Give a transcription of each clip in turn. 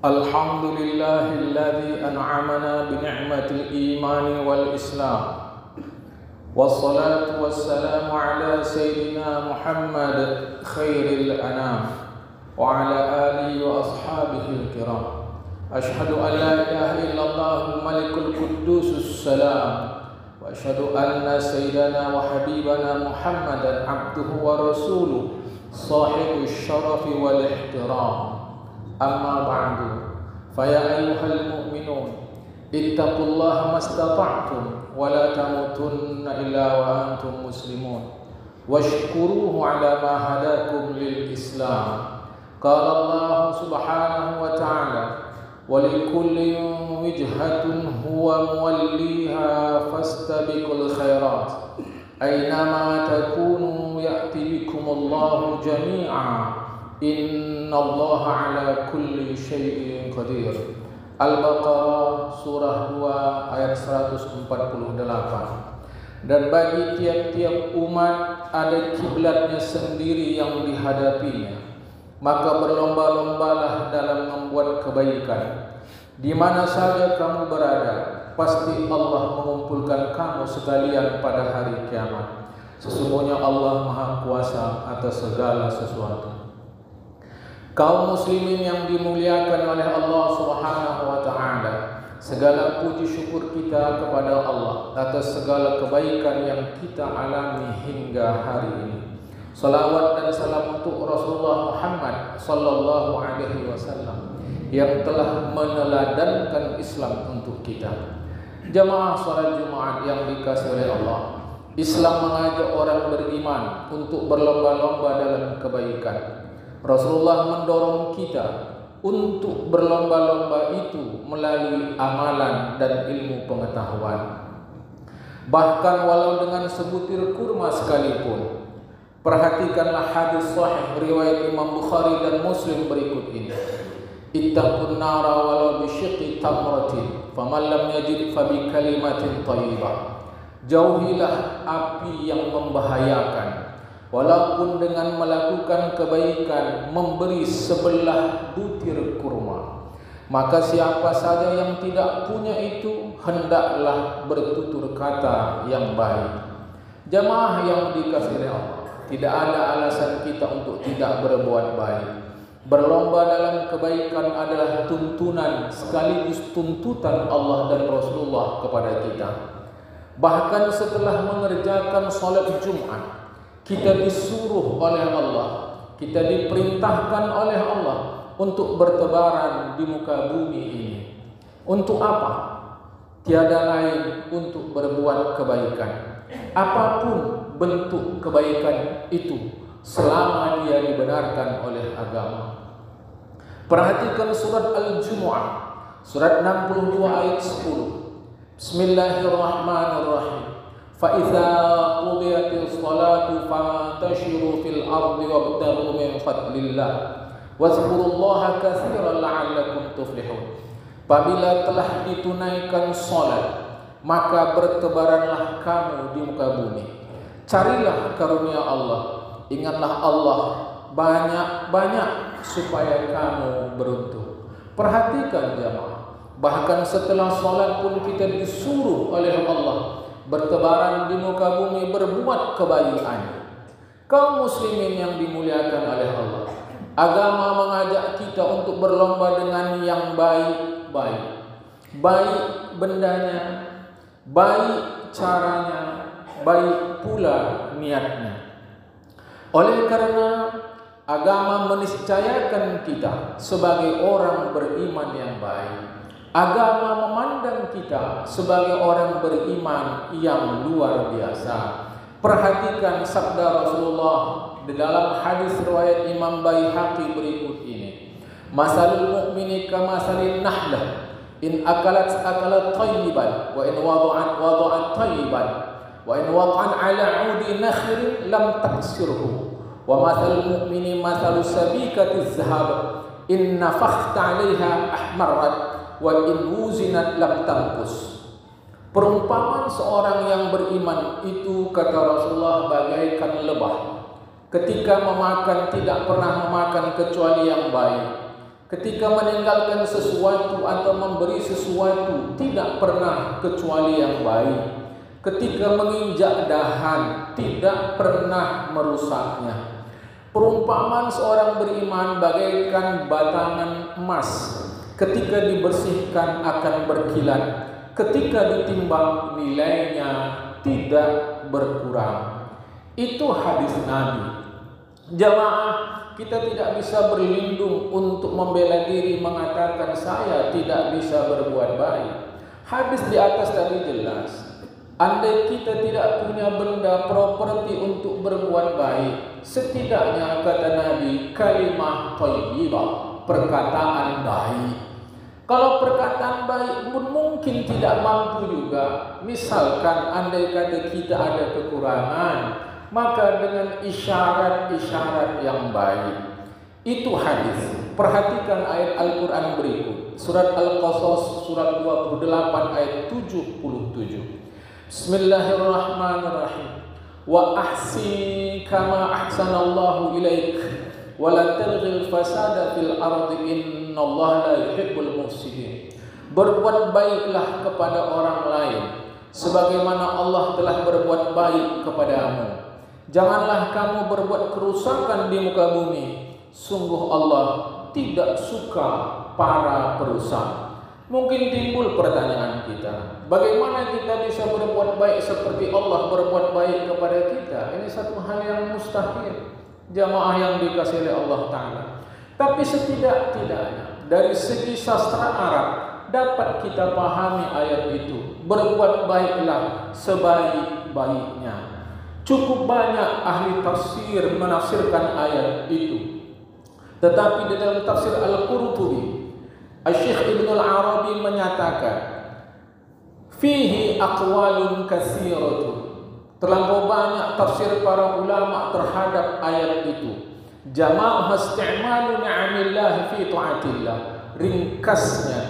الحمد لله الذي أنعمنا بنعمة الإيمان والإسلام، والصلاة والسلام على سيدنا محمد خير الأنام وعلى آله وأصحابه الكرام. أشهد أن لا إله إلا الله الملك القدوس السلام، وأشهد أن سيدنا وحبيبنا محمدا عبده ورسوله صاحب الشرف والاحترام. أما بعد، فيا أيها المؤمنون اتقوا الله ما استطعتم ولا تموتن إلا وأنتم مسلمون، واشكروه على ما هداكم للإسلام. قال الله سبحانه وتعالى: ولكل وجهة هو موليها فاستبقوا الخيرات أينما تكونوا يأتي بكم الله جميعا إن الله على كل شيء قدير. Al-Baqarah surah 2 ayat 148. Dan bagi tiap-tiap umat ada kiblatnya sendiri yang dihadapinya, maka berlomba-lombalah dalam membuat kebaikan. Di mana saja kamu berada, pasti Allah mengumpulkan kamu sekalian pada hari kiamat. Sesungguhnya Allah Maha Kuasa atas segala sesuatu. Kaum muslimin yang dimuliakan oleh Allah Subhanahu wa taala, segala puji syukur kita kepada Allah atas segala kebaikan yang kita alami hingga hari ini. Salawat dan salam untuk Rasulullah Muhammad sallallahu alaihi wasallam yang telah meneladankan Islam untuk kita. Jamaah salat Jumat yang dikasihi oleh Allah, Islam mengajak orang beriman untuk berlomba-lomba dalam kebaikan. Rasulullah mendorong kita untuk berlomba-lomba itu melalui amalan dan ilmu pengetahuan. Bahkan walau dengan sebutir kurma sekalipun. Perhatikanlah hadis sahih riwayat Imam Bukhari dan Muslim berikut ini. Ittaqun nara walau bisyiqqi tamratin faman lam yajid fa bi kalimatin thayyibah. Jauhilah api yang membahayakan, walaupun dengan melakukan kebaikan, memberi sebelah butir kurma. Maka siapa saja yang tidak punya itu, hendaklah bertutur kata yang baik. Jamaah yang dikasihi Allah, tidak ada alasan kita untuk tidak berbuat baik. Berlomba dalam kebaikan adalah tuntunan sekaligus tuntutan Allah dan Rasulullah kepada kita. Bahkan setelah mengerjakan salat Jumat, kita disuruh oleh Allah, kita diperintahkan oleh Allah untuk bertebaran di muka bumi ini. Untuk apa? Tiada lain untuk berbuat kebaikan. Apapun bentuk kebaikan itu, selama dia dibenarkan oleh agama. Perhatikan surat Al-Jumu'ah, surat 62 ayat 10. Bismillahirrahmanirrahim. فَإِذَا قُضِيَتِ الصَّلَاةُ فَانْتَشِرُوا فِي الْأَرْضِ وَابْتَغُوا مِنْ فَضْلِ اللَّهِ وَاذْكُرُوا اللَّهَ كَثِيرًا لَعَلَّكُمْ تُفْلِحُونَ. Apabila telah ditunaikan salat, maka bertebaranlah kamu di muka bumi. Carilah karunia Allah, ingatlah Allah banyak-banyak supaya kamu beruntung. Perhatikan jamaah, bahkan setelah salat pun kita disuruh oleh Allah bertebaran di muka bumi berbuat kebaikan. Kaum muslimin yang dimuliakan oleh Allah, agama mengajak kita untuk berlomba dengan yang baik-baik. Baik bendanya, baik caranya, baik pula niatnya. Oleh karena agama meniscayakan kita sebagai orang beriman yang baik. Agama memandang kita sebagai orang beriman yang luar biasa. Perhatikan sabda Rasulullah di dalam hadis riwayat Imam Baihaqi berikut ini. Masalul mu'mini kamasalin nahlah in akalat tayyiban wa in wada'at tayyiban wa in wada'an ala 'udi nakhrin lam taksirhu wa masalul mu'mini masalus sabikatiz zahab in nafakhta 'alaiha ahmarat wa in wuzinat lam tangkus. Perumpamaan seorang yang beriman itu, kata Rasulullah, bagaikan lebah. Ketika memakan tidak pernah memakan kecuali yang baik. ketika meninggalkan sesuatu atau memberi sesuatu tidak pernah kecuali yang baik. Ketika menginjak dahan tidak pernah merusaknya. Perumpamaan seorang beriman bagaikan batangan emas, ketika dibersihkan akan berkilat, ketika ditimbang nilainya tidak berkurang. Itu hadis Nabi. Jamaah, kita tidak bisa berlindung untuk membela diri mengatakan saya tidak bisa berbuat baik. Hadis di atas tadi jelas. Andai kita tidak punya benda properti untuk berbuat baik, setidaknya kata Nabi, kalimah thayyibah, perkataan baik. Kalau perkataan baik pun mungkin tidak mampu juga. Misalkan andai kata kita ada kekurangan, maka dengan isyarat-isyarat yang baik. Itu hadis. Perhatikan ayat Al-Quran berikut. Surat Al-Qasas surat 28 ayat 77. Bismillahirrahmanirrahim. Wa ahsin kama ahsanallahu ilaik wa la tabghil fasada fil ardi innallaha la yuhibbul mufsidin. Berbuat baiklah kepada orang lain sebagaimana Allah telah berbuat baik kepadamu. Janganlah kamu berbuat kerusakan di muka bumi. Sungguh Allah tidak suka para perusak. Mungkin timbul pertanyaan kita, bagaimana kita bisa berbuat baik seperti Allah berbuat baik kepada kita? Ini satu hal yang mustahil, jamaah yang dikasihi oleh Allah Ta'ala. Tapi setidak-tidaknya dari segi sastra Arab dapat kita pahami ayat itu. Berbuat baiklah sebaik-baiknya. Cukup banyak ahli tafsir menafsirkan ayat itu. Tetapi di dalam tafsir Al-Qurtubi, Asy-Syaikh Ibnu Al-Arabi menyatakan, fihi aqwalun katsiratun. Terlampau banyak tafsir para ulama terhadap ayat itu. Jama'ah isti'malu ni'amillah fi ta'atillah. Ringkasnya,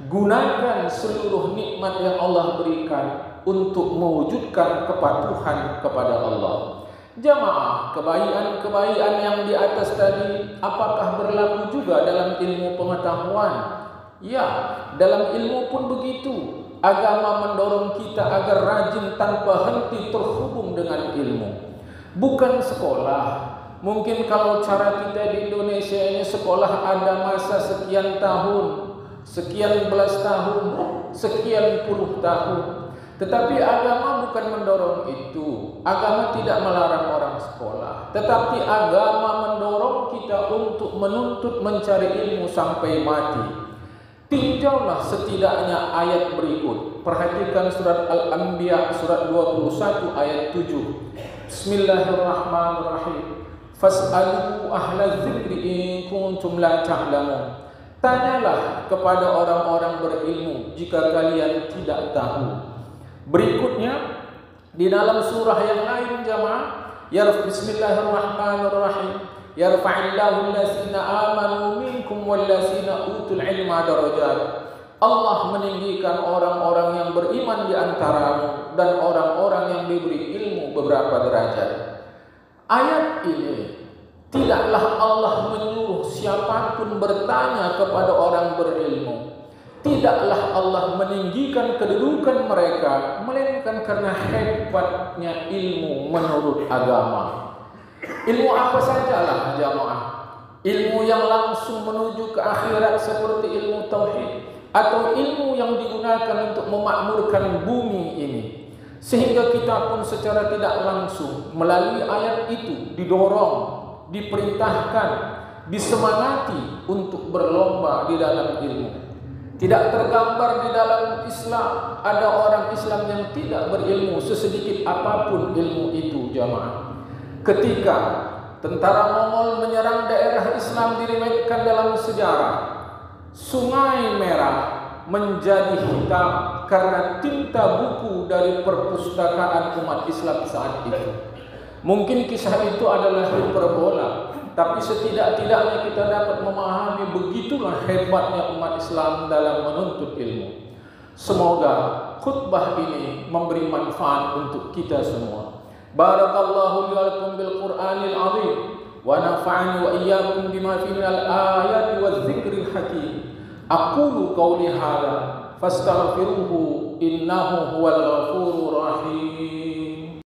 gunakan seluruh nikmat yang Allah berikan untuk mewujudkan kepatuhan kepada Allah. Jamaah, kebaikan-kebaikan yang di atas tadi apakah berlaku juga dalam ilmu pengetahuan? Ya, dalam ilmu pun begitu. Agama mendorong kita agar rajin tanpa henti terhubung dengan ilmu. Bukan sekolah. Mungkin kalau cara kita di Indonesia ini sekolah ada masa sekian tahun, sekian belas tahun, sekian puluh tahun. Tetapi agama bukan mendorong itu. Agama tidak melarang orang sekolah. Tetapi agama mendorong kita untuk menuntut mencari ilmu sampai mati. Tinjaulah setidaknya ayat berikut. Perhatikan surat Al-Anbiya surat 21 ayat 7. Bismillahirrahmanirrahim. Fas'alu ahla dzikri in kuntum la ta'lamun. Tanyalah kepada orang-orang berilmu jika kalian tidak tahu. Berikutnya di dalam surah yang lain jamaah, Bismillahirrahmanirrahim. Yarfa'illahu alladziina aamanu minkum walladziina utul 'ilma darajat. Allah meninggikan orang-orang yang beriman di antaramu dan orang-orang yang diberi ilmu beberapa derajat. Ayat ini tidaklah Allah menyuruh siapapun bertanya kepada orang berilmu. Tidaklah Allah meninggikan kedudukan mereka, melainkan karena hebatnya ilmu menurut agama. Ilmu apa sajalah jamaah. Ilmu yang langsung menuju ke akhirat seperti ilmu tauhid, atau ilmu yang digunakan untuk memakmurkan bumi ini. Sehingga kita pun secara tidak langsung melalui ayat itu didorong, diperintahkan, disemangati untuk berlomba di dalam ilmu. Tidak tergambar di dalam Islam ada orang Islam yang tidak berilmu sesedikit apapun ilmu itu jamaah. Ketika tentara Mongol menyerang daerah Islam diriwayatkan dalam sejarah, Sungai Merah menjadi hitam karena tinta buku dari perpustakaan umat Islam saat itu. Mungkin kisah itu adalah hiperbola, tapi setidak-tidaknya kita dapat memahami begitulah hebatnya umat Islam dalam menuntut ilmu. Semoga khutbah ini memberi manfaat untuk kita semua. Barakallahu li wa lakum bil Qur'anil azim wa nafa'ani wa iyyakum bima fihi minal ayati wadh-dhikril hakim. Aqulu qawli hadza fastaghfiruhu innahu huwal ghafurur